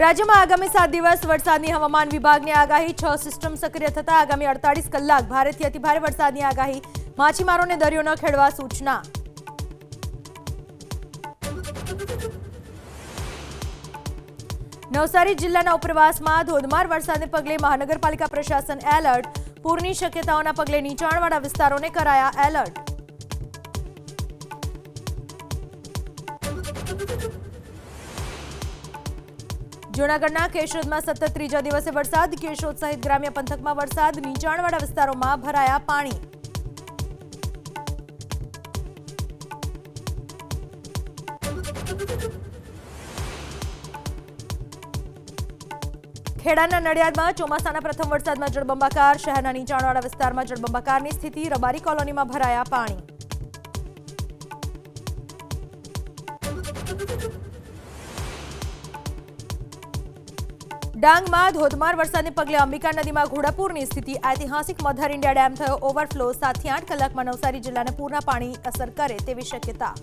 રાજ્યમાં આગામી 7 દિવસ વરસાદની હવામાન વિભાગની આગાહી 6 સિસ્ટમ સક્રિય થતા આગામી 48 કલાક ભારેથી અતિભારે વરસાદની આગાહી માછીમારોને દરિયો ન ખેડવા સૂચના નવસારી જિલ્લાના ઉપરવાસમાં ધોધમાર વરસાદને પગલે મહાનગરપાલિકા પ્રશાસન એલર્ટ પૂરની શક્યતાઓના પગલે નીચાણવાળા વિસ્તારોને કરાયા એલર્ટ જૂનાગઢના કેશોદમાં સતત ત્રીજા દિવસે વરસાદ કેશોદ સહિત ગ્રામ્ય પંથકમાં વરસાદ નીચાણવાળા વિસ્તારોમાં ભરાયા પાણી ખેડાના નડિયાદમાં ચોમાસાના પ્રથમ વરસાદમાં જળબંબાકાર શહેરના નીચાણવાળા વિસ્તારમાં જળબંબાકારની સ્થિતિ રબારી કોલોનીમાં ભરાયા પાણી ડાંગમાં ધોધમાર વરસાદને પગલે અંબિકા નદીમાં ઘોડાપૂરની સ્થિતિ ઐતિહાસિક મધર ઇન્ડિયા ડેમ થયો ઓવરફ્લો 7 થી 8 કલાકમાં નવસારી જિલ્લાને પૂરના પાણી અસર કરે તેવી શક્યતા